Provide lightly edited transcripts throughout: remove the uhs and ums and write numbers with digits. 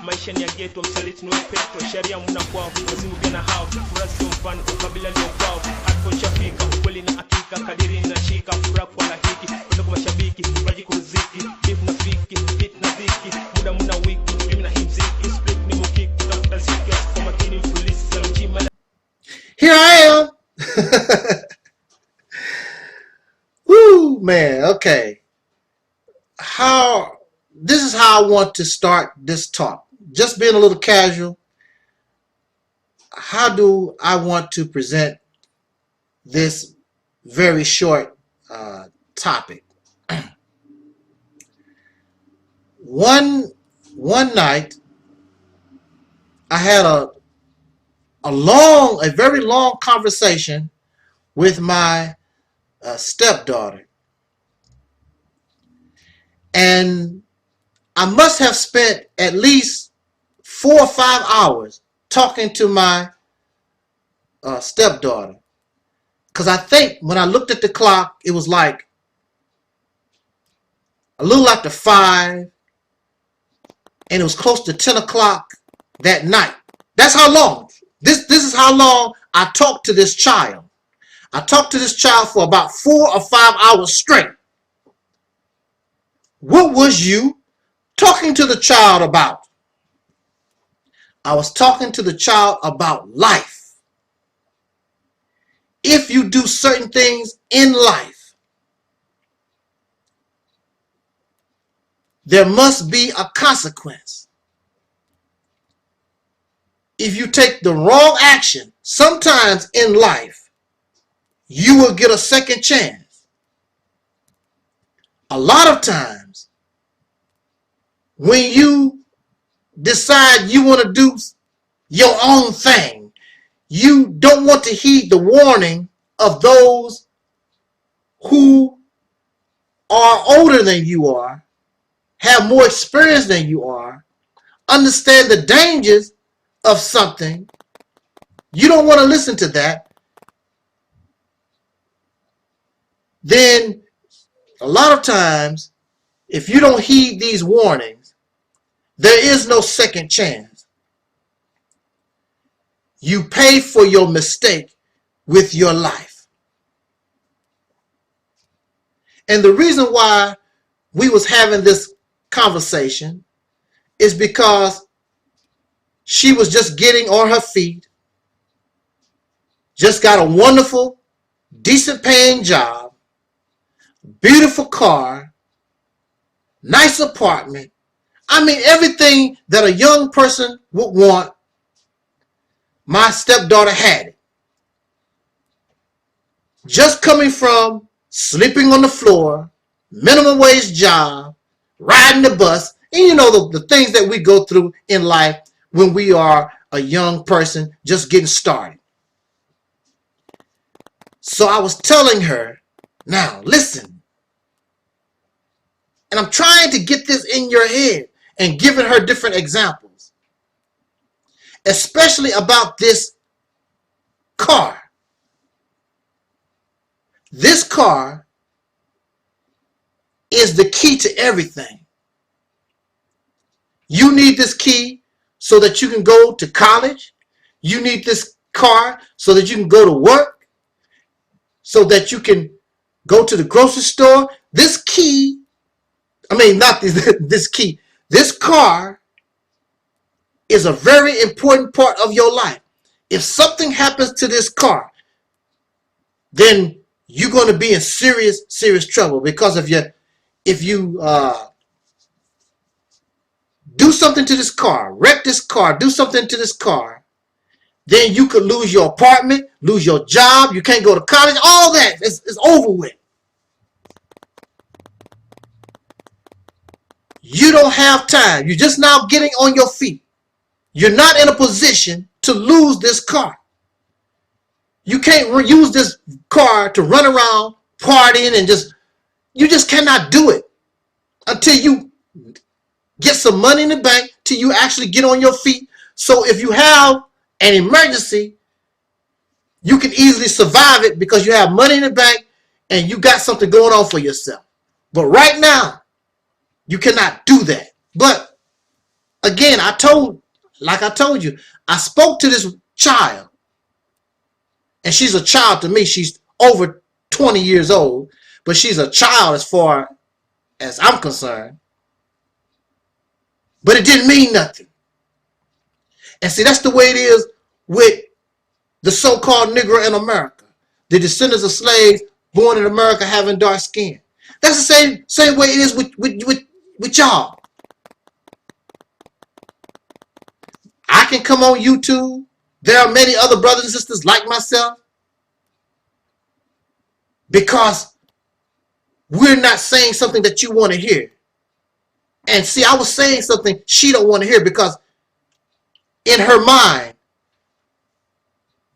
Maisha ni ya ghetto, msaliti ni wepeto, sharia muna kwao, wazimu gana hao, furasi sio mfano, ukabila leo kwao, hardcore shafika, ukweli na hakika, kadiri na shika, fura kwa lahiki, kwenda kwa mashabiki, raji kuruziki, beef na fiki, hit na dhiki, muda muna wiki, mimi na himziki, split ni mukiki, kutafuta ziki, kwa makini mfulisi, ya mchima. Here I am. Woo, man, okay. This is how I want to start this talk. Just being a little casual. How do I want to present this very short topic? One night, I had a very long conversation with my stepdaughter, and I must have spent at least 4 or 5 hours talking to my stepdaughter, because I think when I looked at the clock, it was like a little after 5, and it was close to 10 o'clock that night. That's how long. This is how long I talked to this child. I talked to this child for about 4 or 5 hours straight. What was you talking to the child about? I was talking to the child about life. If you do certain things in life, there must be a consequence. If you take the wrong action, sometimes in life, you will get a second chance. A lot of times, when you decide you want to do your own thing, you don't want to heed the warning of those who are older than you are, have more experience than you are, understand the dangers of something. You don't want to listen to that. Then a lot of times, if you don't heed these warnings, there is no second chance. You pay for your mistake with your life. And the reason why we was having this conversation is because she was just getting on her feet, just got a wonderful, decent paying job, beautiful car, nice apartment. I mean, everything that a young person would want, my stepdaughter had it. Just coming from sleeping on the floor, minimum wage job, riding the bus, and you know the things that we go through in life when we are a young person just getting started. So I was telling her, now listen, and I'm trying to get this in your head and giving her different examples, especially about this car. This car is the key to everything. You need this key so that you can go to college. You need this car so that you can go to work, so that you can go to the grocery store. This key, I mean, not this key, this car is a very important part of your life. If something happens to this car, then you're going to be in serious, serious trouble, because if you do something to this car, wreck this car, do something to this car, then you could lose your apartment, lose your job, you can't go to college, all that is over with. You don't have time. You're just now getting on your feet. You're not in a position to lose this car. You can't use this car to run around partying and you just cannot do it until you get some money in the bank, till you actually get on your feet. So if you have an emergency, you can easily survive it because you have money in the bank and you got something going on for yourself. But right now, you cannot do that. But again, like I told you, I spoke to this child, and she's a child to me. She's over 20 years old, but she's a child as far as I'm concerned. But it didn't mean nothing. And see, that's the way it is with the so-called Negro in America. The descendants of slaves born in America having dark skin. That's the same way it is with y'all. I can come on YouTube. There are many other brothers and sisters like myself. Because we're not saying something that you want to hear. And see, I was saying something she don't want to hear because in her mind,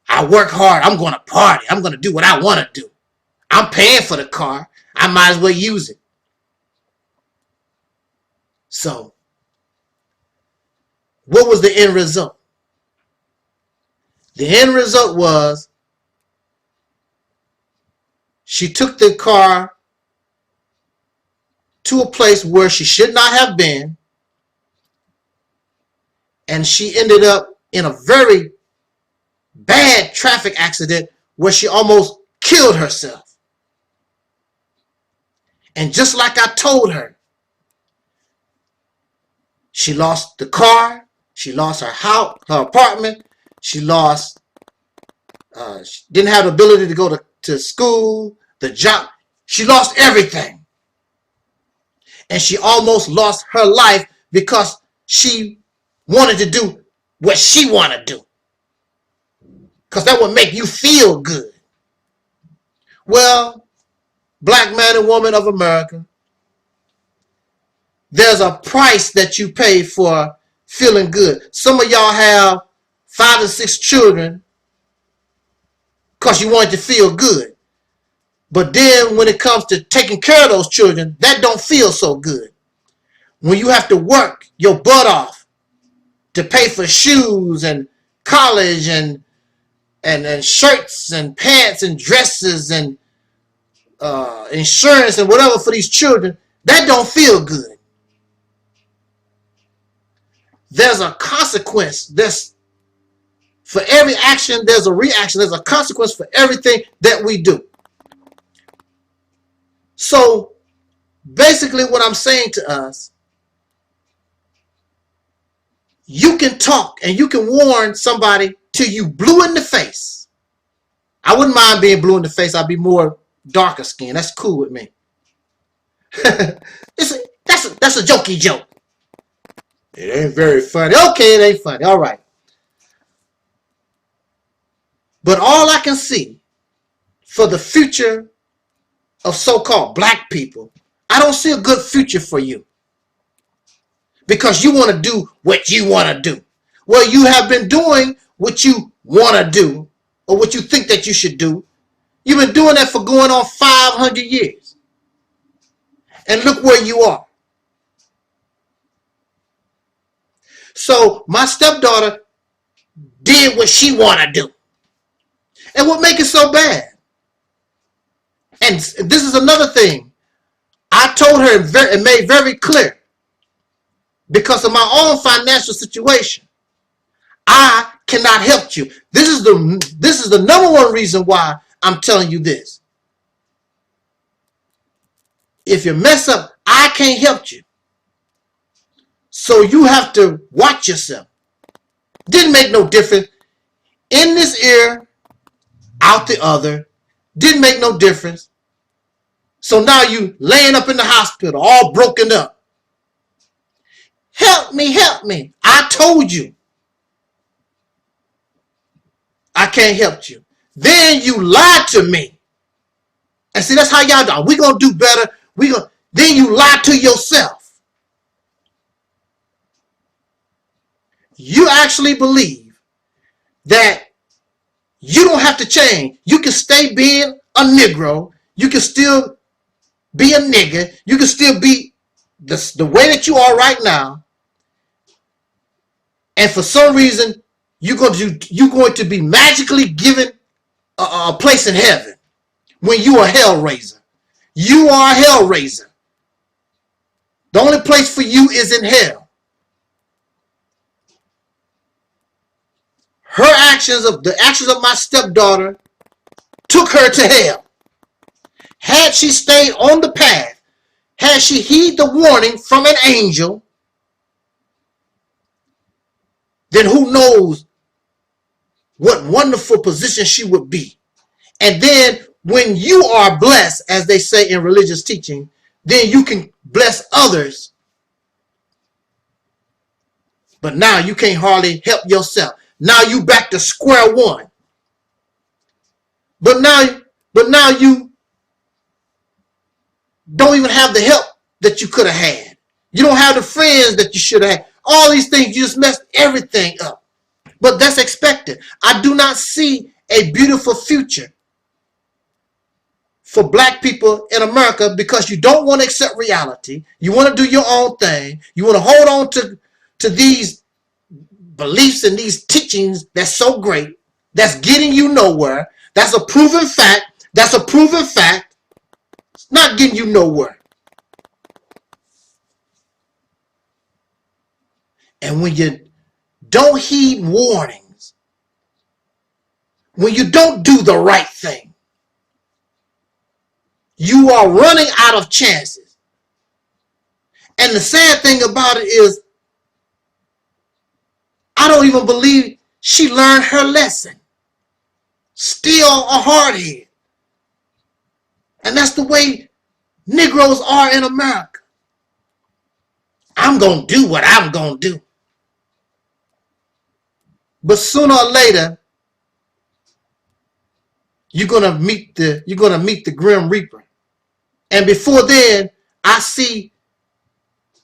I work hard. I'm going to party. I'm going to do what I want to do. I'm paying for the car. I might as well use it. So, what was the end result? The end result was she took the car to a place where she should not have been, and she ended up in a very bad traffic accident where she almost killed herself. And just like I told her, she lost the car, she lost her house, her apartment, she lost, she didn't have the ability to go to school, the job, she lost everything. And she almost lost her life because she wanted to do what she wanted to do. Because that would make you feel good. Well, black man and woman of America, there's a price that you pay for feeling good. Some of y'all have 5 or 6 children because you wanted to feel good. But then when it comes to taking care of those children, that don't feel so good. When you have to work your butt off to pay for shoes and college and shirts and pants and dresses and insurance and whatever for these children, that don't feel good. There's a consequence. For every action, there's a reaction. There's a consequence for everything that we do. So basically what I'm saying to us, you can talk and you can warn somebody till you blue in the face. I wouldn't mind being blue in the face. I'd be more darker skin. That's cool with me. That's a jokey joke. It ain't very funny. Okay, it ain't funny. All right. But all I can see for the future of so-called black people, I don't see a good future for you. Because you want to do what you want to do. Well, you have been doing what you want to do, or what you think that you should do. You've been doing that for going on 500 years. And look where you are. So my stepdaughter did what she want to do. And what makes it so bad? And this is another thing. I told her and made very clear. Because of my own financial situation, I cannot help you. This is the number one reason why I'm telling you this. If you mess up, I can't help you. So you have to watch yourself. Didn't make no difference. In this ear, out the other. Didn't make no difference. So now you laying up in the hospital, all broken up. Help me, help me. I told you. I can't help you. Then you lied to me. And see, that's how y'all do. We're going to do better. Then you lie to yourself. You actually believe that You don't have to change. You can stay being a Negro. You can still be a nigga. You can still be the way that you are right now. And for some reason, you're going to be magically given a place in heaven when you are a hellraiser. You are a hellraiser. The only place for you is in hell. The actions of my stepdaughter took her to hell. Had she stayed on the path, had she heeded the warning from an angel, then who knows what wonderful position she would be. And then when you are blessed, as they say in religious teaching, then you can bless others. But now you can't hardly help yourself. Now you back to square one. But now you don't even have the help that you could have had. You don't have the friends that you should have had. All these things, you just messed everything up. But that's expected. I do not see a beautiful future for black people in America because you don't want to accept reality. You want to do your own thing. You want to hold on to these beliefs and these teachings that's so great, that's getting you nowhere. That's a proven fact. That's a proven fact. It's not getting you nowhere. And when you don't heed warnings, when you don't do the right thing, you are running out of chances. And the sad thing about it is, I don't even believe she learned her lesson. Still a hardhead. And that's the way Negroes are in America. I'm going to do what I'm going to do. But sooner or later, you're going to meet the Grim Reaper. And before then, I see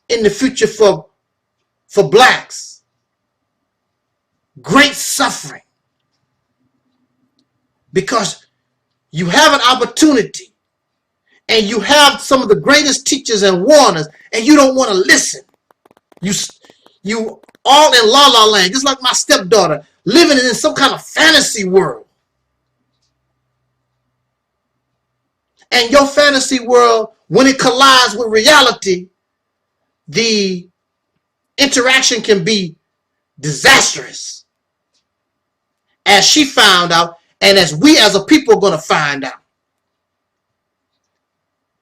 in the future for blacks, great suffering. Because you have an opportunity and you have some of the greatest teachers and warners and you don't want to listen. You all in la la land, just like my stepdaughter, living in some kind of fantasy world. And your fantasy world, when it collides with reality, the interaction can be disastrous. As she found out, and as we as a people are going to find out.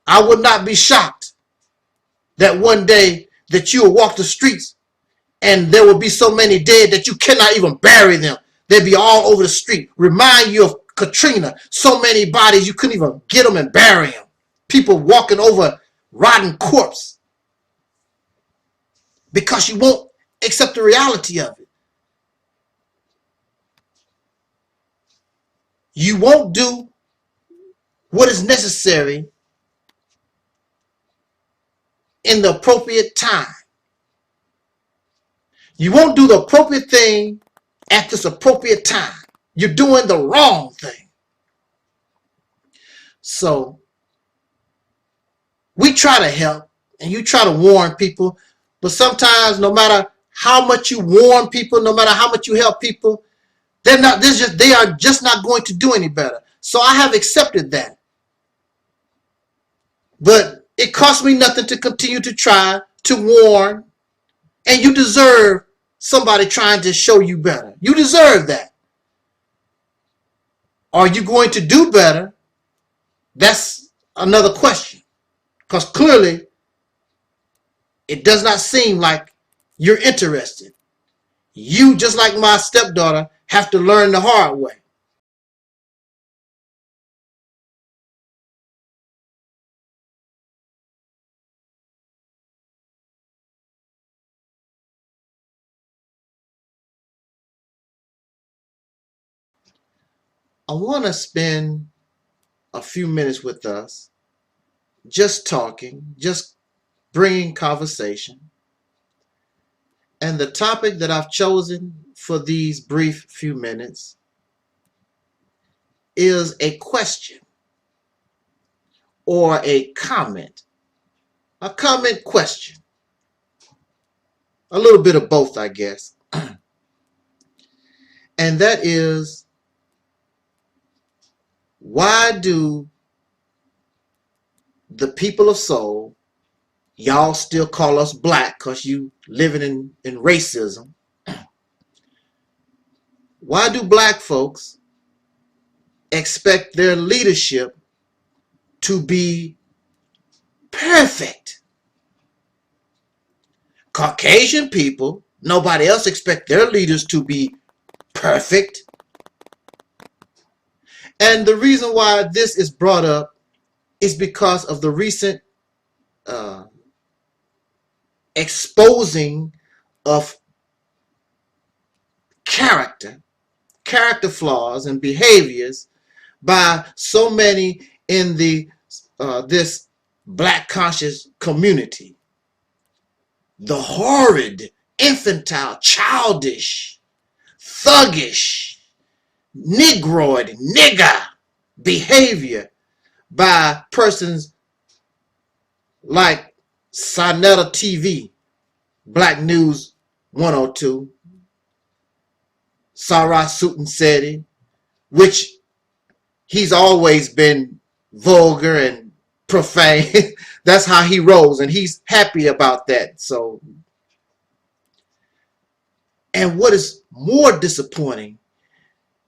I would not be shocked that one day that you will walk the streets and there will be so many dead that you cannot even bury them. They'll be all over the street. Remind you of Katrina. So many bodies you couldn't even get them and bury them. People walking over rotten corpse. Because you won't accept the reality of it. You won't do what is necessary in the appropriate time. You won't do the appropriate thing at this appropriate time. You're doing the wrong thing. So we try to help and you try to warn people, but sometimes no matter how much you warn people, no matter how much you help people, they are just not going to do any better. So I have accepted that. But it costs me nothing to continue to try to warn. And you deserve somebody trying to show you better. You deserve that. Are you going to do better? That's another question. Because clearly, it does not seem like you're interested. You, just like my stepdaughter, have to learn the hard way. I want to spend a few minutes with us, just talking, just bringing conversation. And the topic that I've chosen for these brief few minutes is a question or a comment. A comment question. A little bit of both, I guess. And that is, why do the people of soul, y'all still call us black because you living in racism, why do black folks expect their leadership to be perfect? Caucasian people, nobody else expect their leaders to be perfect. And the reason why this is brought up is because of the recent exposing of character flaws and behaviors by so many in the this black conscious community. The horrid, infantile, childish, thuggish, negroid, nigger behavior by persons like Sinetta TV, Black News 102, Sarah Seti, which he's always been vulgar and profane. That's how he rolls, and he's happy about that. So, and what is more disappointing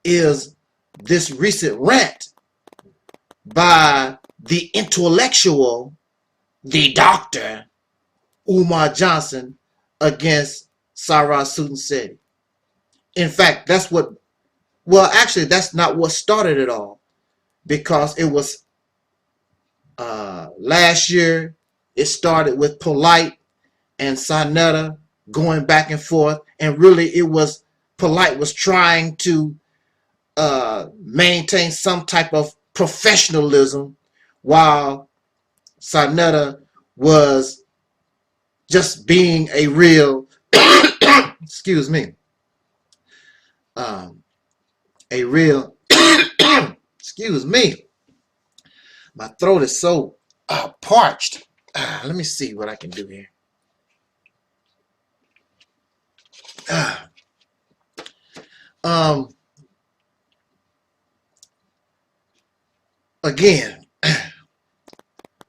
is this recent rant by the intellectual, the doctor, Umar Johnson, against Sarah Seti. In fact, that's what, well, actually, that's not what started it all, because it was last year. It started with Polite and Sinetta going back and forth, and really it was Polite was trying to maintain some type of professionalism, while Sinetta was just being a real excuse me, a real excuse me, my throat is so parched. Let me see what I can do here. Again,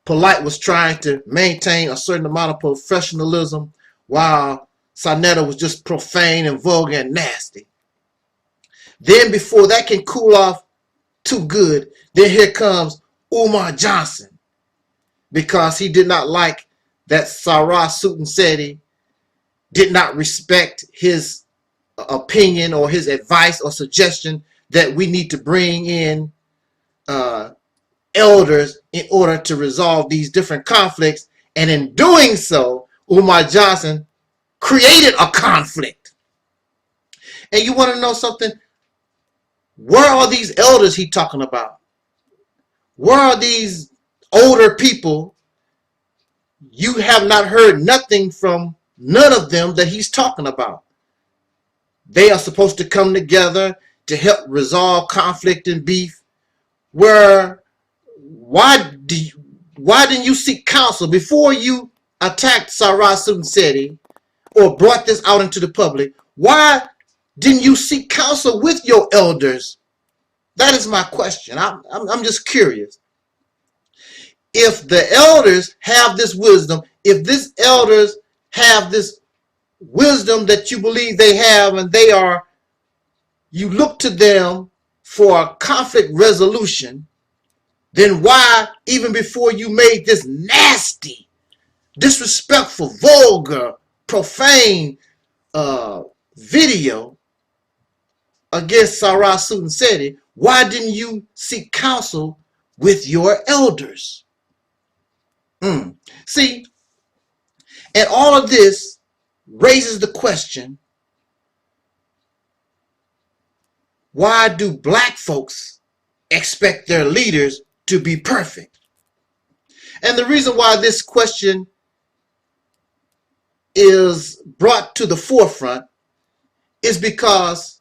Polite was trying to maintain a certain amount of professionalism, while Sinetta was just profane and vulgar and nasty. Then before that can cool off too good, then here comes Umar Johnson, because he did not like that Sarah Seti did not respect his opinion or his advice or suggestion that we need to bring in elders in order to resolve these different conflicts. And in doing so, Umar Johnson created a conflict. And you want to know something? Where are these elders he talking about? Where are these older people? You have not heard nothing from none of them that he's talking about. They are supposed to come together to help resolve conflict and beef. Why didn't you seek counsel before you attacked Sarah Seti or brought this out into the public? Why didn't you seek counsel with your elders? That is my question. I'm just curious. If the elders have this wisdom, if these elders have this wisdom that you believe they have, and you look to them for conflict resolution, then why, even before you made this nasty, disrespectful, vulgar, profane video against Sarah Seti, why didn't you seek counsel with your elders? See, and all of this raises the question, why do black folks expect their leaders to be perfect? And the reason why this question is brought to the forefront is because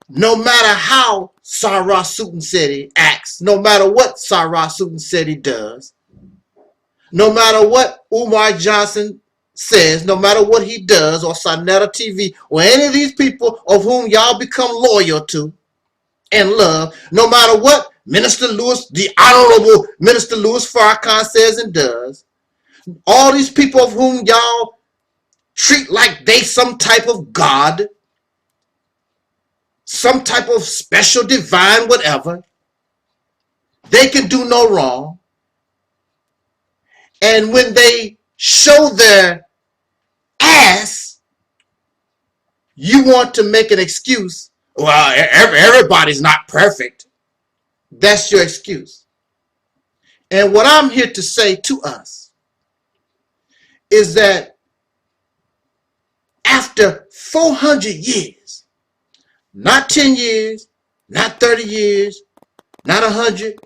no matter how Sarah Seti acts, no matter what Sarah Seti does, no matter what Umar Johnson says, no matter what he does, or Sonetta TV, or any of these people of whom y'all become loyal to and love, no matter what Minister Louis, the Honorable Minister Louis Farrakhan says and does, all these people of whom y'all treat like they some type of God, some type of special divine whatever, they can do no wrong. And when they show their ass, you want to make an excuse. Well, everybody's not perfect. That's your excuse. And what I'm here to say to us is that after 400 years, not 10 years, not 30 years, not 100,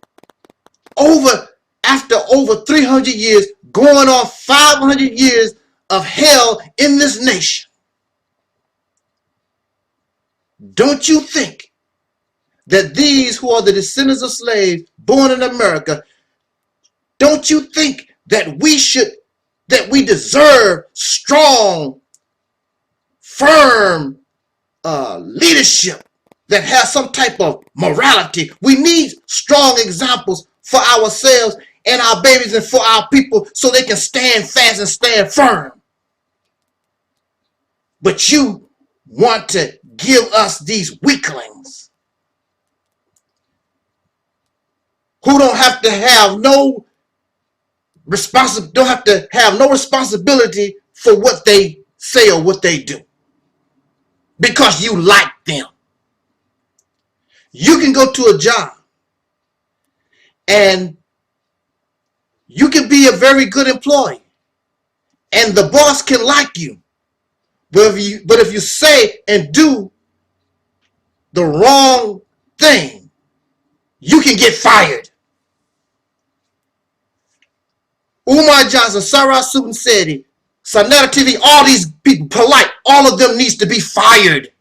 after over 300 years, going on 500 years of hell in this nation, don't you think that these who are the descendants of slaves born in America, don't you think that we deserve strong, firm leadership that has some type of morality? We need strong examples for ourselves and our babies and for our people so they can stand fast and stand firm. But you want to give us these weaklings who don't have to have no responsibility for what they say or what they do because you like them. You can go to a job and you can be a very good employee and the boss can like you. But if you say and do the wrong thing, you can get fired. Umar Johnson, Sarah Seti, Sonetta TV, all these people, polite, all of them needs to be fired.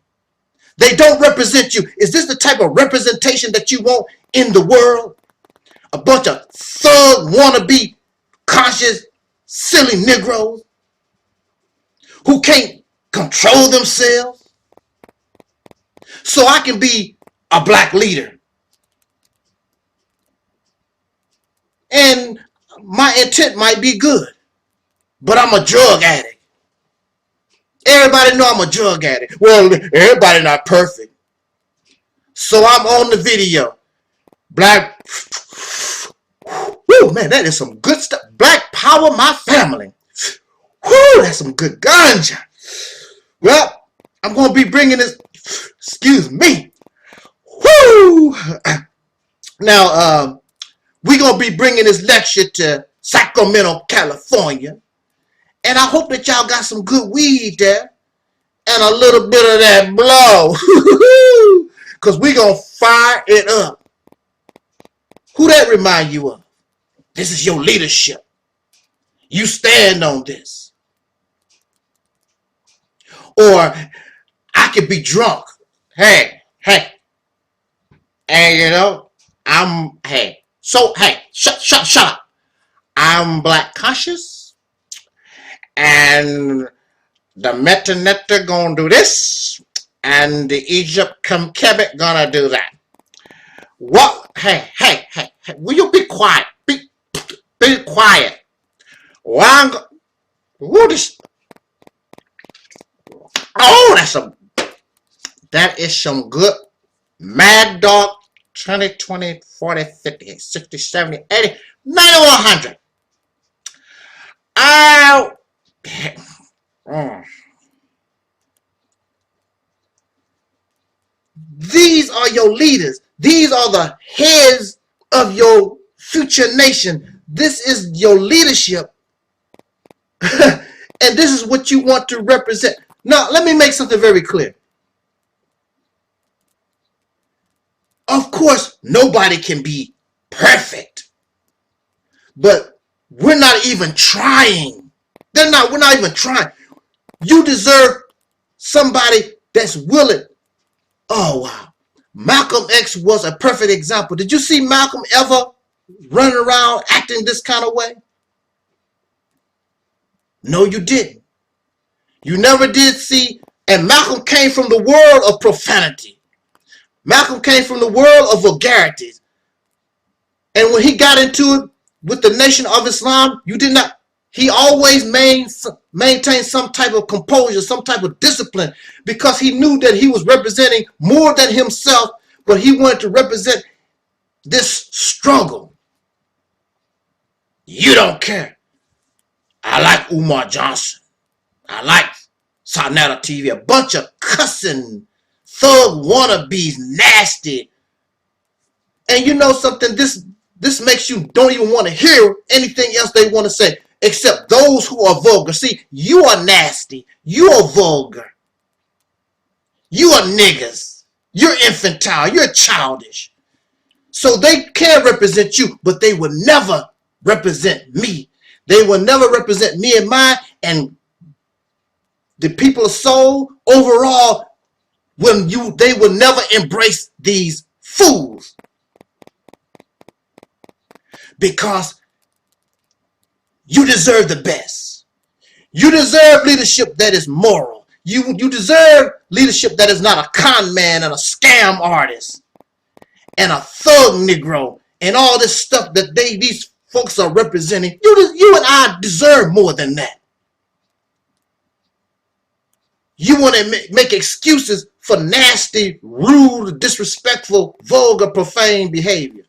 They don't represent you. Is this the type of representation that you want in the world? A bunch of thug, wannabe, conscious, silly Negroes who can't control themselves so I can be a black leader. And my intent might be good, but I'm a drug addict. Everybody know I'm a drug addict. Well, everybody not perfect. So I'm on the video. Black, whoo, man, that is some good stuff. Black power, my family. Whoo, that's some good ganja. Well, I'm going to be bringing this, excuse me. Whoo. Now, we're going to be bringing this lecture to Sacramento, California. And I hope that y'all got some good weed there and a little bit of that blow. Because we're going to fire it up. Who that remind you of? This is your leadership. You stand on this. Or I could be drunk. Hey. And you know, shut up. I'm black conscious. And the Metanetta gonna do this. And the Egypt Kebet gonna do that. What? Hey. Will you be quiet? Be quiet. That is some good Mad Dog 20, 20, 40, 50, 60, 70, 80, 90, 100. These are your leaders. These are the heads of your future nation. This is your leadership. And this is what you want to represent. Now, let me make something very clear. Of course, nobody can be perfect. But we're not even trying. We're not even trying. You deserve somebody that's willing Oh, wow. Malcolm X was a perfect example. Did you see Malcolm ever running around acting this kind of way? No, you didn't. You never did see, and Malcolm came from the world of profanity. Malcolm came from the world of vulgarities. And when he got into it with the Nation of Islam, you did not, he always maintained some type of composure, some type of discipline, because he knew that he was representing more than himself, but he wanted to represent this struggle. You don't care. I like Umar Johnson. I like Sonata TV. A bunch of cussing thug wannabes, nasty. And you know something? This makes you don't even want to hear anything else they want to say, except those who are vulgar. See, you are nasty. You are vulgar. You are niggas. You're infantile. You're childish. So they can represent you, but they will never represent me. They will never represent me and mine, and the people of soul overall. They will never embrace these fools, because you deserve the best. You deserve leadership that is moral. You deserve leadership that is not a con man and a scam artist and a thug Negro and all this stuff that these folks are representing. You and I deserve more than that. You want to make excuses for nasty, rude, disrespectful, vulgar, profane behavior.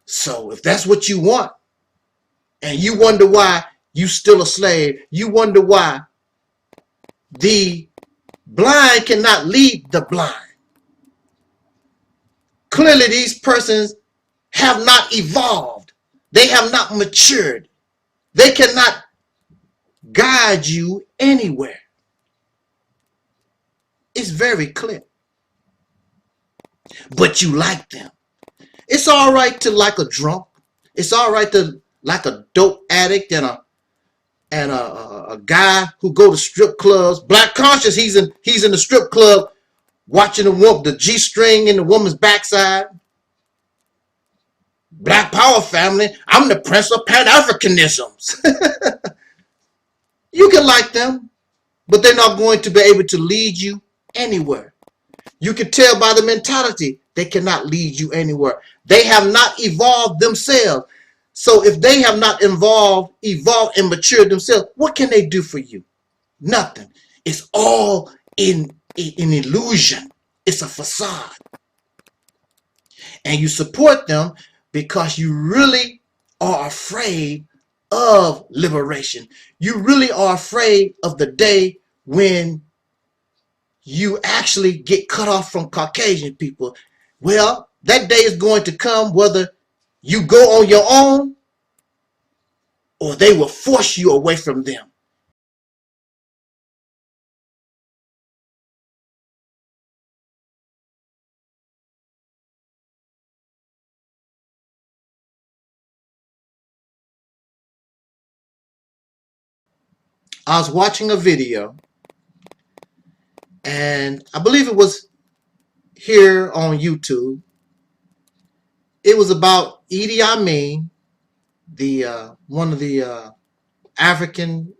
So if that's what you want, and you wonder why you still a slave, you wonder why the blind cannot lead the blind. Clearly these persons have not evolved. They have not matured. They cannot guide you anywhere. It's very clear. But you like them. It's all right to like a drunk. It's all right to like a dope addict and a guy who go to strip clubs. Black Conscious, he's in the strip club watching the G-string in the woman's backside. Black Power family, I'm the Prince of Pan-Africanisms. You can like them, but they're not going to be able to lead you anywhere. You can tell by the mentality they cannot lead you anywhere. They have not evolved themselves. So if they have not evolved and matured themselves, what can they do for you? Nothing. It's all in an illusion. It's a facade. And you support them because you really are afraid of liberation. You really are afraid of the day when you actually get cut off from Caucasian people. Well, that day is going to come whether you go on your own or they will force you away from them. I was watching a video, and I believe it was here on YouTube. It was about Idi Amin, one of the African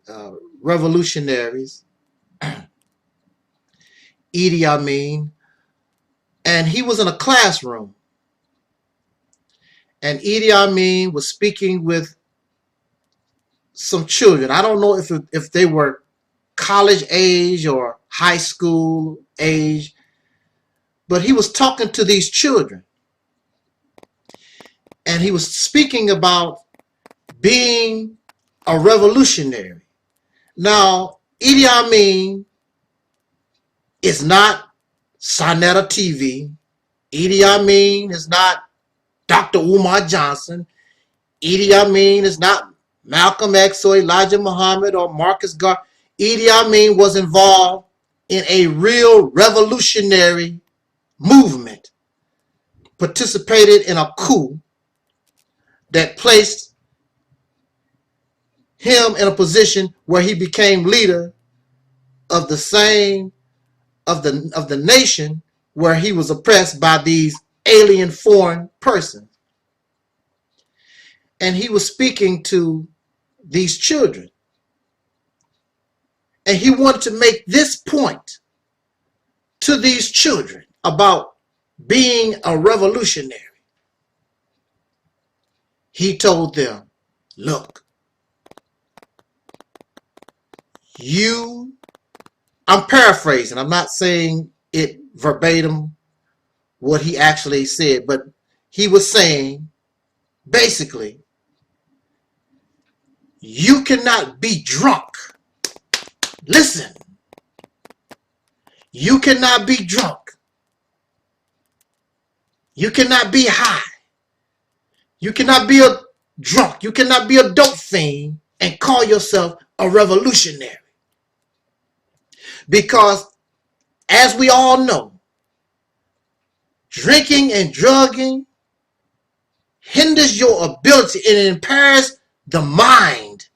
revolutionaries, Idi Amin, and he was in a classroom. And Idi Amin was speaking with some children. I don't know if they were college age or high school age, but he was talking to these children. And he was speaking about being a revolutionary. Now, Idi Amin is not Sonata TV. Idi Amin is not Dr. Umar Johnson. Idi Amin is not Malcolm X or Elijah Muhammad or Marcus Garvey. Idi Amin was involved in a real revolutionary movement, participated in a coup that placed him in a position where he became leader of the same of the nation where he was oppressed by these alien foreign persons. And he was speaking to these children. And he wanted to make this point to these children about being a revolutionary. He told them, look, I'm paraphrasing, I'm not saying it verbatim what he actually said, but he was saying, basically, you cannot be drunk. Listen, you cannot be drunk. You cannot be high. You cannot be a drunk. You cannot be a dope fiend and call yourself a revolutionary. Because, as we all know, drinking and drugging hinders your ability and it impairs the mind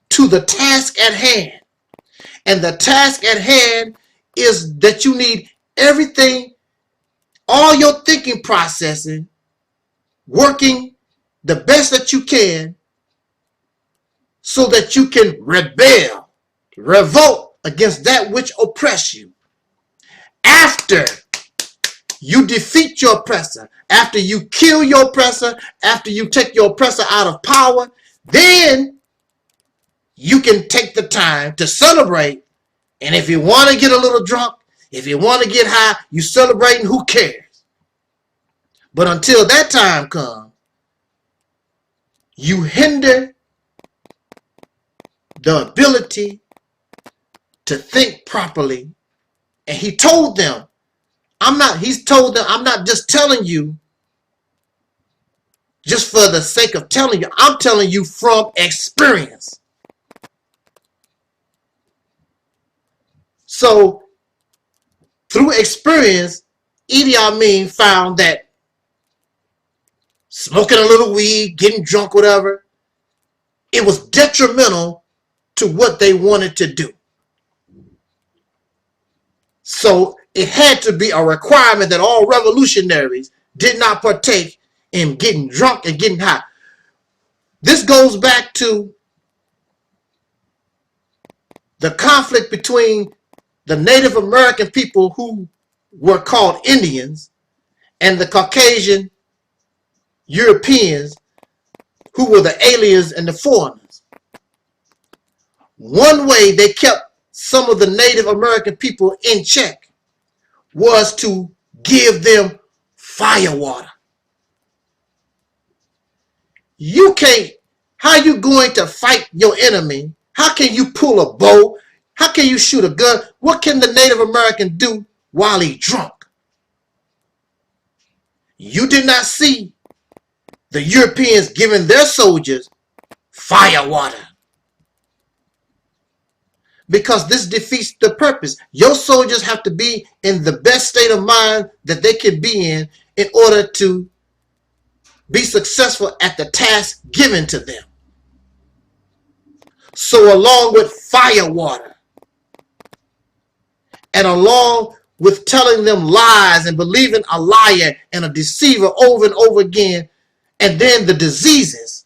to the task at hand. And the task at hand is that you need everything, all your thinking processing, working the best that you can so that you can rebel, revolt against that which oppress you. After you defeat your oppressor, after you kill your oppressor, after you take your oppressor out of power, then you can take the time to celebrate. And if you want to get a little drunk, if you want to get high, you celebrating, who cares? But until that time comes, you hinder the ability to think properly. And he told them, I'm not just telling you just for the sake of telling you. I'm telling you from experience. So, through experience, Idi Amin found that smoking a little weed, getting drunk, whatever, it was detrimental to what they wanted to do. So, it had to be a requirement that all revolutionaries did not partake in getting drunk and getting high. This goes back to the conflict between the Native American people who were called Indians and the Caucasian Europeans who were the aliens and the foreigners. One way they kept some of the Native American people in check was to give them fire water. You can't, how are you going to fight your enemy? How can you pull a bow? How can you shoot a gun? What can the Native American do while he's drunk? You did not see the Europeans giving their soldiers fire water. Because this defeats the purpose. Your soldiers have to be in the best state of mind that they can be in order to be successful at the task given to them. So along with fire water, and along with telling them lies and believing a liar and a deceiver over and over again, and then the diseases,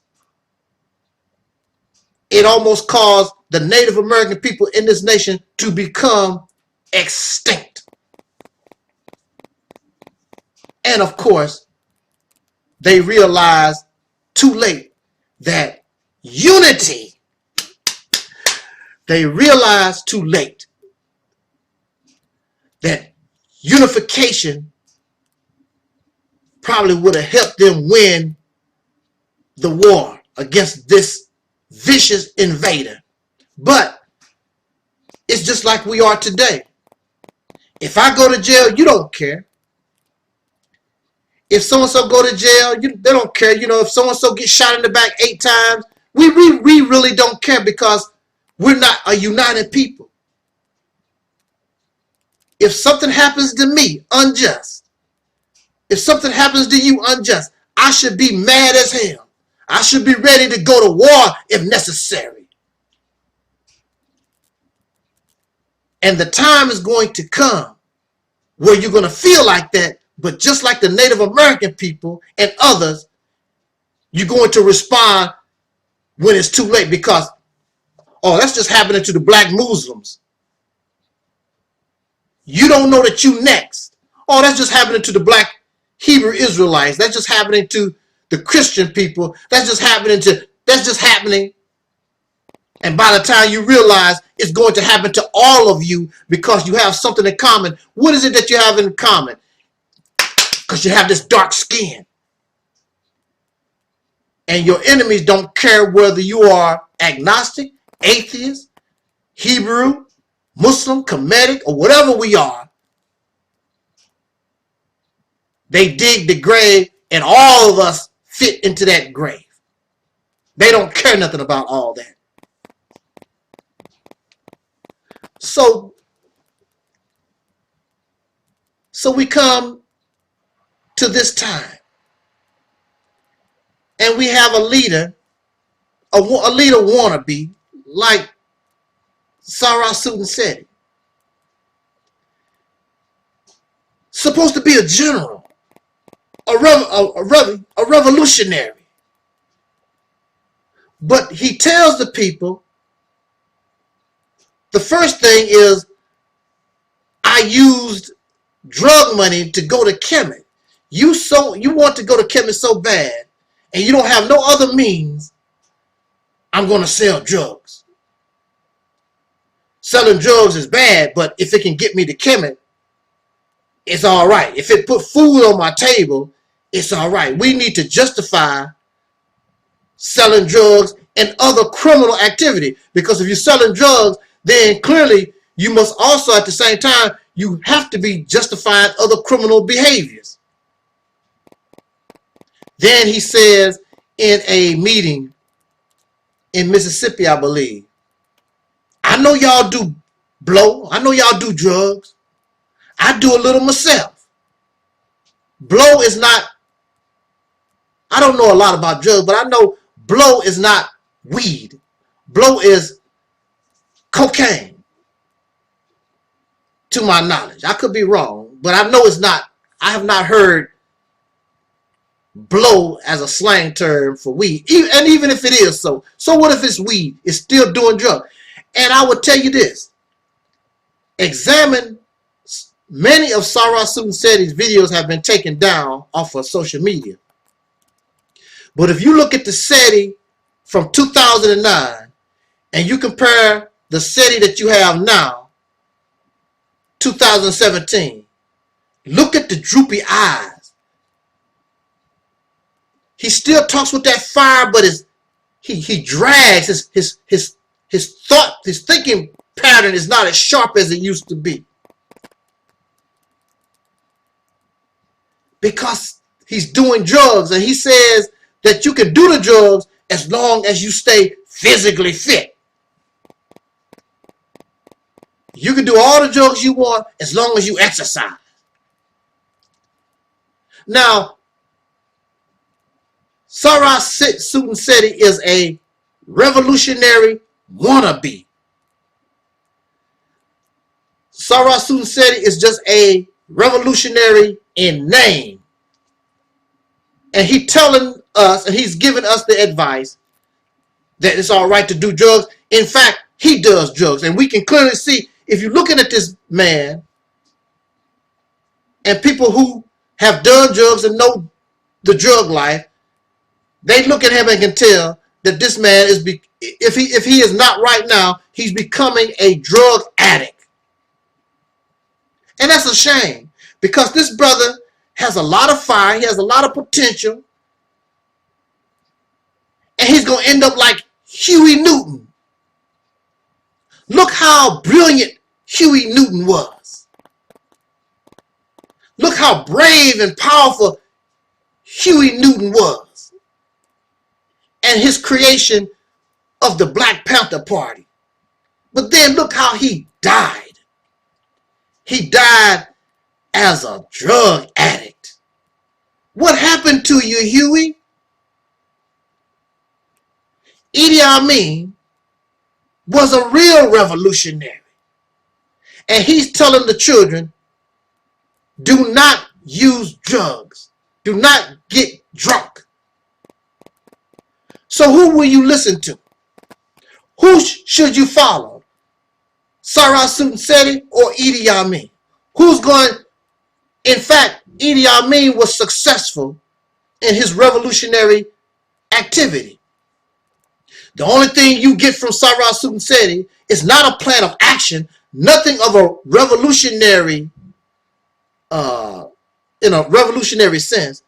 it almost caused the Native American people in this nation to become extinct. And of course, they realized too late that unity, they realized too late that unification probably would have helped them win the war against this vicious invader. But it's just like we are today. If I go to jail, you don't care. If so-and-so go to jail, they don't care. You know, if so-and-so gets shot in the back 8 times, we really don't care because we're not a united people. If something happens to me unjust, if something happens to you unjust, I should be mad as hell. I should be ready to go to war if necessary. And the time is going to come where you're going to feel like that, but just like the Native American people and others, you're going to respond when it's too late because, oh, that's just happening to the black Muslims. You don't know that you next. Oh, that's just happening to the black Hebrew Israelites. That's just happening to the Christian people. That's just happening. And by the time you realize it's going to happen to all of you because you have something in common. What is it that you have in common? Because you have this dark skin. And your enemies don't care whether you are agnostic, atheist, Hebrew, Muslim, Kemetic, or whatever we are. They dig the grave and all of us fit into that grave. They don't care nothing about all that. So we come to this time. And we have a leader, a leader wannabe, like Seti. Supposed to be a general, a revolutionary. But he tells the people, the first thing is, I used drug money to go to Kemet. You want to go to Kemet so bad, and you don't have no other means, I'm going to sell drugs. Selling drugs is bad, but if it can get me to Kemet, it's all right. If it put food on my table, it's all right. We need to justify selling drugs and other criminal activity. Because if you're selling drugs, then clearly you must also at the same time, you have to be justifying other criminal behaviors. Then he says in a meeting in Mississippi, I believe, I know y'all do blow. I know y'all do drugs. I do a little myself. Blow is not, I don't know a lot about drugs, but I know blow is not weed. Blow is cocaine, to my knowledge. I could be wrong, but I know it's not. I have not heard blow as a slang term for weed. And even if it is so what if it's weed? It's still doing drugs. And I would tell you this. Examine many of Seti's videos have been taken down off of social media. But if you look at the Seti from 2009 and you compare the Seti that you have now, 2017, look at the droopy eyes. He still talks with that fire, but he drags his thought, his thinking pattern is not as sharp as it used to be. Because he's doing drugs, and he says that you can do the drugs as long as you stay physically fit. You can do all the drugs you want as long as you exercise. Now, Seti is a revolutionary wannabe. Seti is just a revolutionary in name. And he's telling us, and he's giving us the advice that it's all right to do drugs. In fact, he does drugs. And we can clearly see, if you're looking at this man, and people who have done drugs and know the drug life, they look at him and can tell that this man is, if he is not right now, he's becoming a drug addict. And that's a shame, because this brother has a lot of fire, he has a lot of potential, and he's going to end up like Huey Newton. Look how brilliant Huey Newton was. Look how brave and powerful Huey Newton was. And his creation of the Black Panther Party. But then look how he died. He died as a drug addict. What happened to you, Huey? Idi Amin was a real revolutionary. And he's telling the children, do not use drugs. Do not get drunk. So who will you listen to? Who should you follow? Seti or Idi Amin? Who's going? In fact, Idi Amin was successful in his revolutionary activity. The only thing you get from Seti is not a plan of action, nothing of a revolutionary, in a revolutionary sense.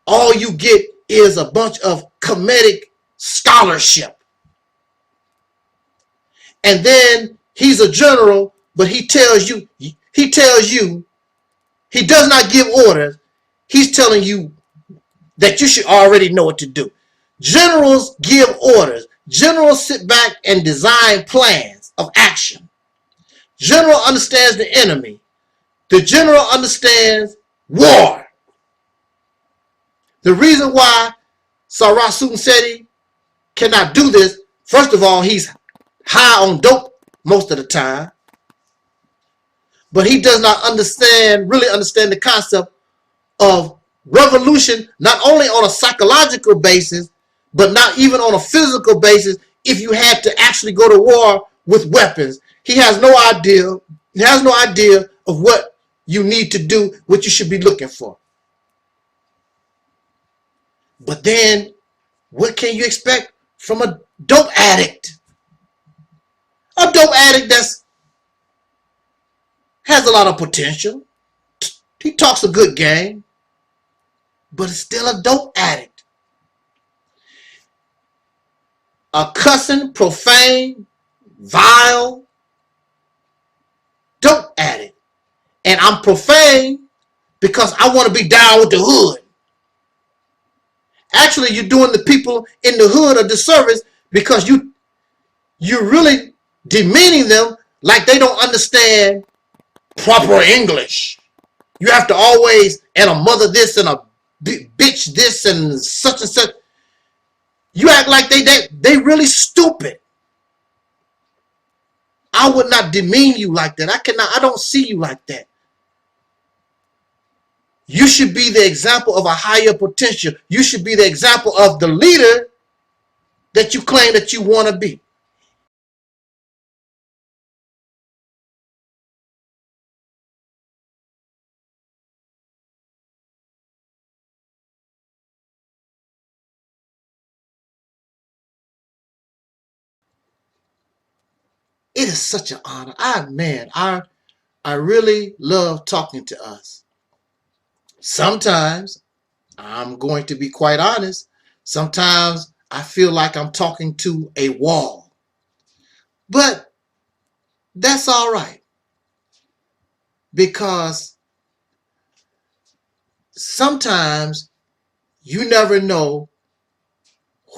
All you get is a bunch of comedic scholarship. And then he's a general, but he tells you, he does not give orders. He's telling you that you should already know what to do. Generals give orders. Generals sit back and design plans of action. General understands the enemy. The general understands war. The reason why Seti cannot do this, first of all, he's high on dope most of the time. But he does not really understand the concept of revolution, not only on a psychological basis, but not even on a physical basis. If you had to actually go to war with weapons, he has no idea. He has no idea of what you need to do, what you should be looking for. But then, what can you expect from a dope addict? A dope addict that's has a lot of potential. He talks a good game, but is still a dope addict. A cussing, profane, vile dope addict. And I'm profane because I want to be down with the hood. Actually, you're doing the people in the hood a disservice because you're really demeaning them like they don't understand proper English. You have to always, and a mother this and a bitch this and such. You act like they really stupid. I would not demean you like that. I don't see you like that. You should be the example of a higher potential. You should be the example of the leader that you claim that you want to be. It is such an honor. I really love talking to us. Sometimes, I'm going to be quite honest, sometimes I feel like I'm talking to a wall. But that's all right. Because sometimes you never know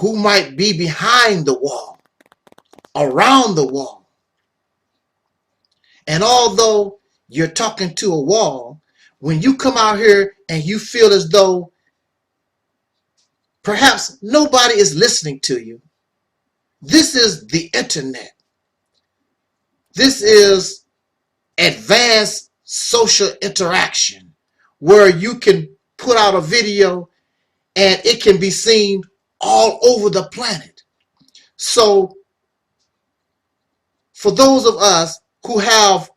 who might be behind the wall, around the wall. And although you're talking to a wall, when you come out here and you feel as though perhaps nobody is listening to you, this is the internet. This is advanced social interaction where you can put out a video and it can be seen all over the planet. So for those of us who have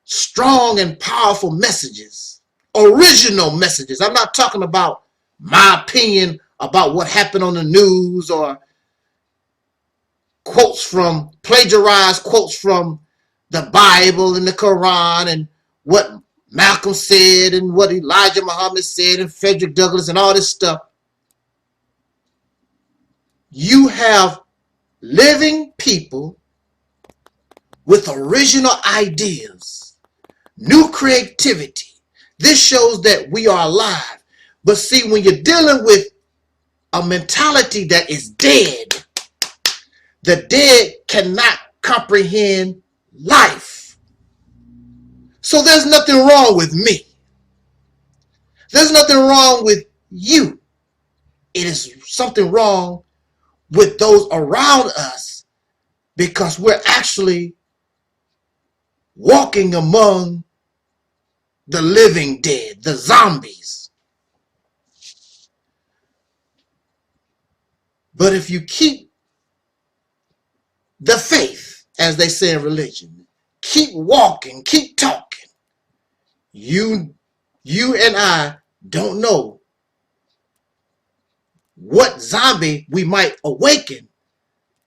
strong and powerful messages, original messages, I'm not talking about my opinion about what happened on the news or plagiarized quotes from the Bible and the Quran and what Malcolm said and what Elijah Muhammad said and Frederick Douglass and all this stuff. You have living people with original ideas, new creativity. This shows that we are alive. But see, when you're dealing with a mentality that is dead, the dead cannot comprehend life. So there's nothing wrong with me. There's nothing wrong with you. It is something wrong with those around us because we're actually walking among the living dead, the zombies. But if you keep the faith, as they say in religion, keep walking, keep talking, you and I don't know what zombie we might awaken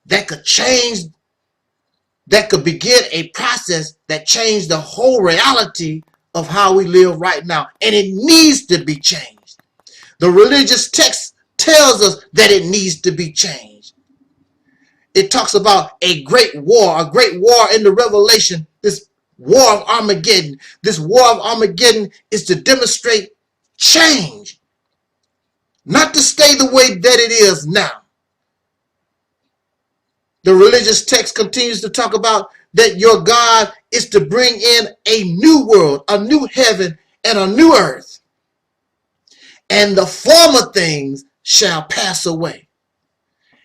that could change, that could begin a process that changed the whole reality of how we live right now. And it needs to be changed. The religious text tells us that it needs to be changed. It talks about a great war in the Revelation, this war of Armageddon. This war of Armageddon is to demonstrate change, not to stay the way that it is now. The religious text continues to talk about that your God is to bring in a new world, a new heaven, and a new earth. And the former things shall pass away.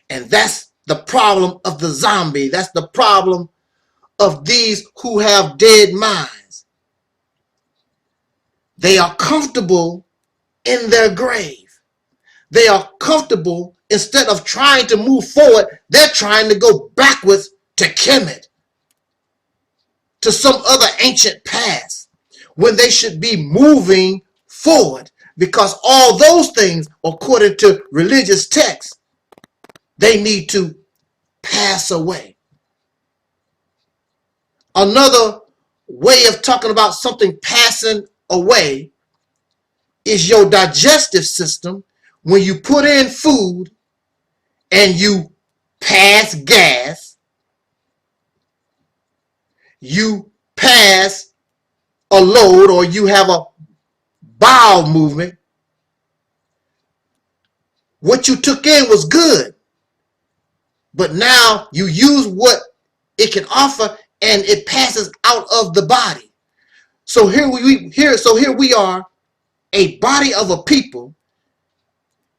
And that's the problem of the zombie. That's the problem of these who have dead minds. They are comfortable in their grave. They are comfortable. Instead of trying to move forward, they're trying to go backwards to Kemet, to some other ancient past, when they should be moving forward, because all those things, according to religious texts, they need to pass away. Another way of talking about something passing away is your digestive system. When you put in food and you pass gas, you pass a load, or you have a bowel movement, what you took in was good, but now you use what it can offer and it passes out of the body. So here we are, a body of a people,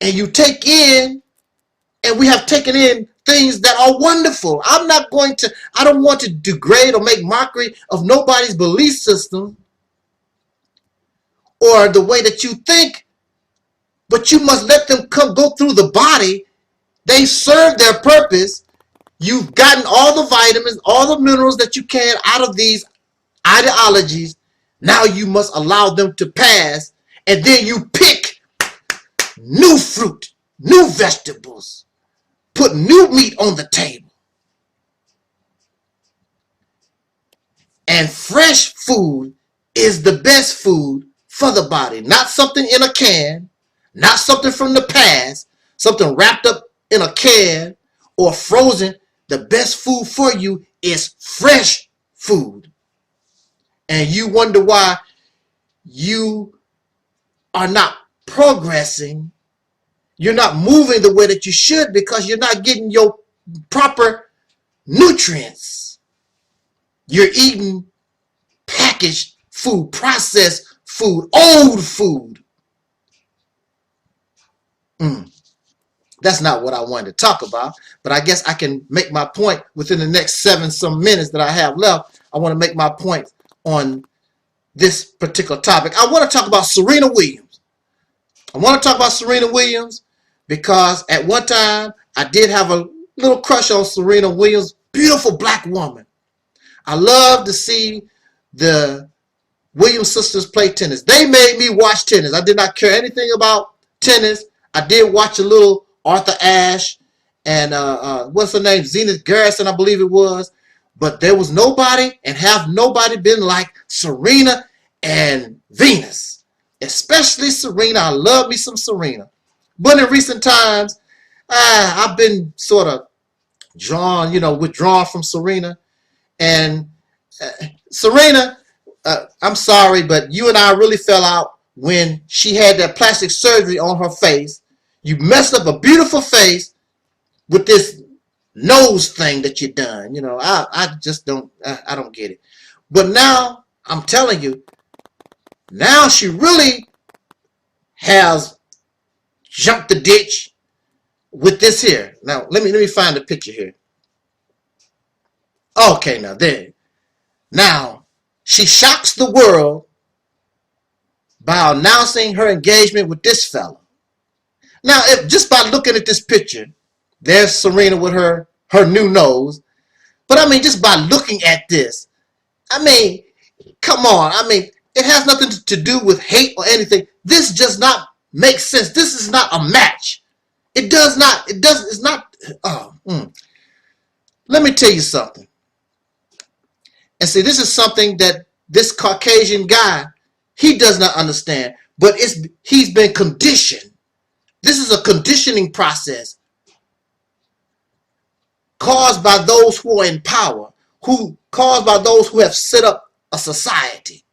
and you take in, and we have taken in things that are wonderful. I don't want to degrade or make mockery of nobody's belief system or the way that you think, but you must let them go through the body. They serve their purpose. You've gotten all the vitamins, all the minerals that you can out of these ideologies. Now you must allow them to pass, and then you pick new fruit, new vegetables, put new meat on the table. And fresh food is the best food for the body. Not something in a can, not something from the past, something wrapped up in a can or frozen. The best food for you is fresh food. And you wonder why you are not progressing. You're not moving the way that you should, because you're not getting your proper nutrients. You're eating packaged food, processed food, old food. That's not what I wanted to talk about, but I guess I can make my point within the next 7 some minutes that I have left. I want to make my point on this particular topic. I want to talk about Serena Williams. I want to talk about Serena Williams because at one time I did have a little crush on Serena Williams, beautiful black woman. I love to see the Williams sisters play tennis. They made me watch tennis. I did not care anything about tennis. I did watch a little Arthur Ashe and what's her name, Zenith Garrison, I believe it was. But there was nobody, and have nobody been like Serena and Venus. Especially Serena. I love me some Serena. But in recent times, I've been sort of withdrawn from Serena. And Serena, I'm sorry, but you and I really fell out when she had that plastic surgery on her face. You messed up a beautiful face with this nose thing that you done. I just don't get it. But now, I'm telling you, now she really has jumped the ditch with this here. Now, let me find the picture here. Okay, now there. Now, she shocks the world by announcing her engagement with this fella. Now, if just by looking at this picture, there's Serena with her new nose. But I mean, just by looking at this, I mean, come on. I mean, it has nothing to do with hate or anything. This does not make sense. This is not a match. It does not. It's not. Let me tell you something. And see, this is something that this Caucasian guy, he does not understand. But he's been conditioned. This is a conditioning process caused by those who are in power, caused by those who have set up a society.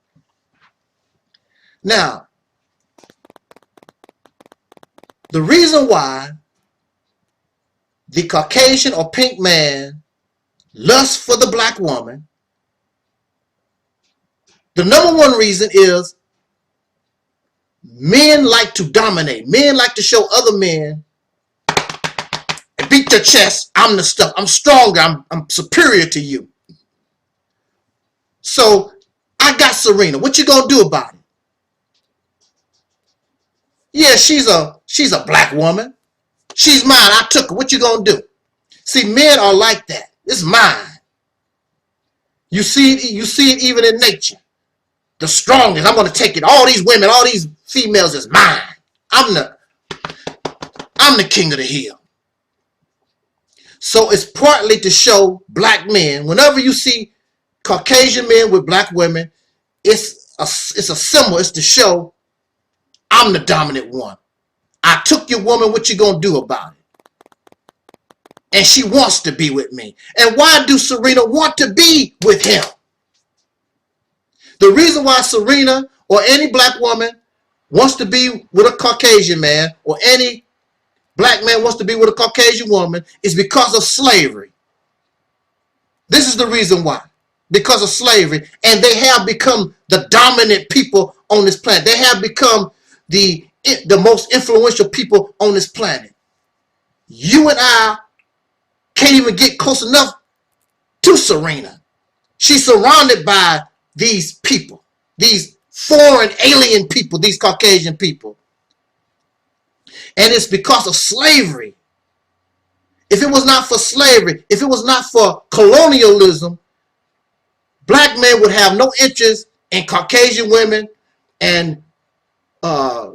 Now, the reason why the Caucasian or pink man lusts for the black woman, the number one reason is men like to dominate. Men like to show other men and beat their chest. I'm the stuff. I'm stronger. I'm superior to you. So I got Serena. What you gonna do about it? Yeah, she's a black woman. She's mine. I took her. What you gonna do? See, men are like that. It's mine. You see it even in nature. The strongest. I'm gonna take it. All these women, all these females is mine. I'm the king of the hill. So it's partly to show black men. Whenever you see Caucasian men with black women, it's a symbol. It's to show I'm the dominant one. I took your woman. What you gonna do about it? And she wants to be with me. And why do Serena want to be with him? The reason why Serena or any black woman wants to be with a Caucasian man, or any black man wants to be with a Caucasian woman, is because of slavery. This is the reason why. Because of slavery. And they have become the dominant people on this planet. They have become the most influential people on this planet. You and I can't even get close enough to Serena. She's surrounded by these people, these foreign alien people, these Caucasian people. And it's because of slavery. If it was not for slavery, if it was not for colonialism, black men would have no interest in Caucasian women, and black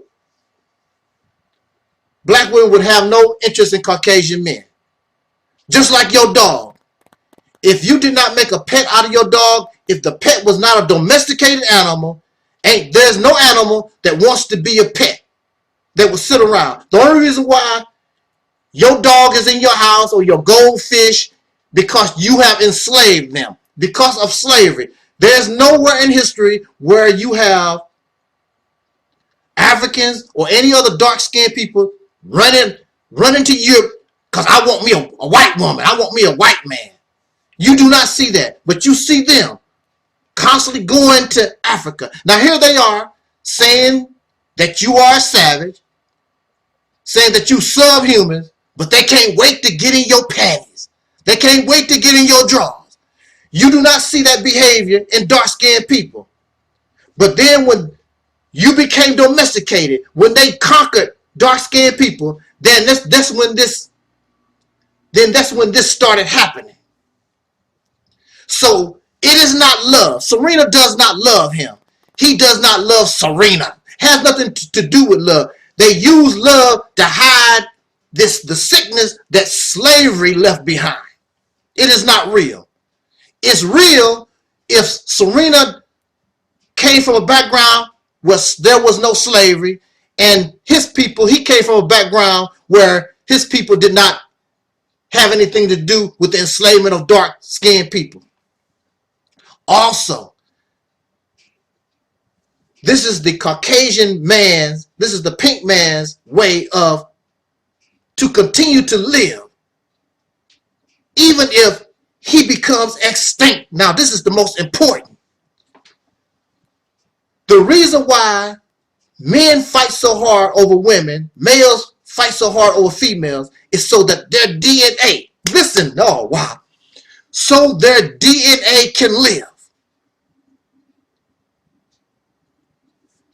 women would have no interest in Caucasian men. Just like your dog. If you did not make a pet out of your dog, if the pet was not a domesticated animal, there's no animal that wants to be a pet that will sit around. The only reason why your dog is in your house, or your goldfish, because you have enslaved them. Because of slavery. There's nowhere in history where you have Africans or any other dark-skinned people running to Europe because I want me a white woman. I want me a white man. You do not see that. But you see them constantly going to Africa. Now here they are saying that you are a savage, saying that you subhumans, but they can't wait to get in your panties. They can't wait to get in your drawers. You do not see that behavior in dark-skinned people. But then when you became domesticated, when they conquered dark-skinned people, then that's when this started happening. So it is not love. Serena does not love him. He does not love Serena. Has nothing to do with love. They use love to hide the sickness that slavery left behind. It is not real. It's real if Serena came from a background where there was no slavery, and his people, he came from a background where his people did not have anything to do with the enslavement of dark-skinned people. Also, this is the Caucasian man's, this is the pink man's way of to continue to live, even if he becomes extinct. Now, this is the most important. The reason why men fight so hard over women, males fight so hard over females, is so that their DNA, listen, oh wow, so their DNA can live.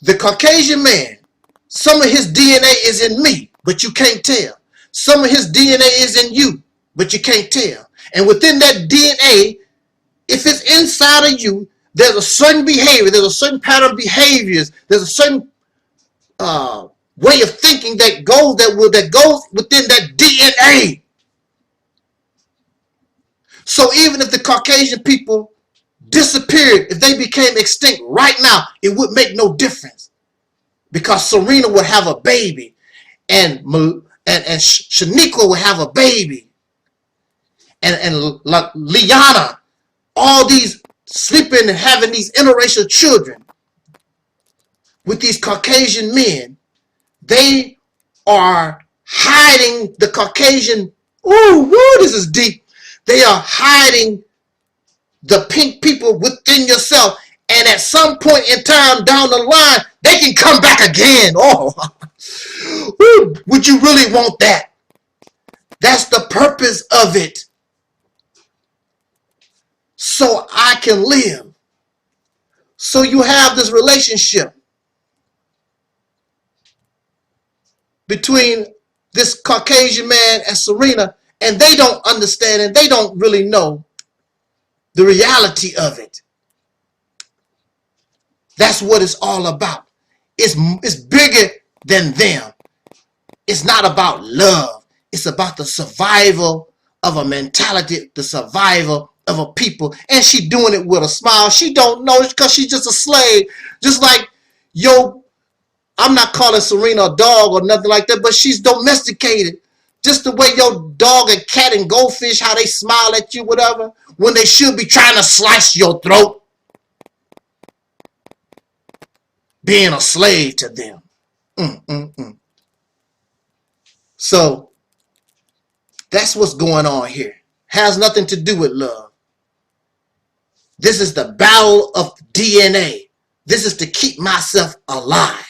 The Caucasian man, some of his DNA is in me, but you can't tell. Some of his DNA is in you, but you can't tell. And within that DNA, if it's inside of you, there's a certain behavior, there's a certain pattern of behaviors, there's a certain way of thinking that goes within that DNA. So even if the Caucasian people disappeared, if they became extinct right now, it would make no difference, because Serena would have a baby, and Shaniqua would have a baby, and Liana, all these sleeping and having these interracial children with these Caucasian men. They are hiding the Caucasian. Ooh, this is deep. They are hiding the pink people within yourself, and at some point in time down the line, they can come back again. Oh, would you really want that? That's the purpose of it. So I can live. So you have this relationship between this Caucasian man and Serena, and they don't understand, and they don't really know the reality of it. That's what it's all about. It's bigger than them. It's not about love. It's about the survival of a mentality, the survival of a people. And she doing it with a smile. She don't know it because she's just a slave. Just like, I'm not calling Serena a dog or nothing like that, but she's domesticated. Just the way your dog and cat and goldfish, how they smile at you, whatever, when they should be trying to slice your throat. Being a slave to them. So, that's what's going on here. Has nothing to do with love. This is the battle of DNA. This is to keep myself alive.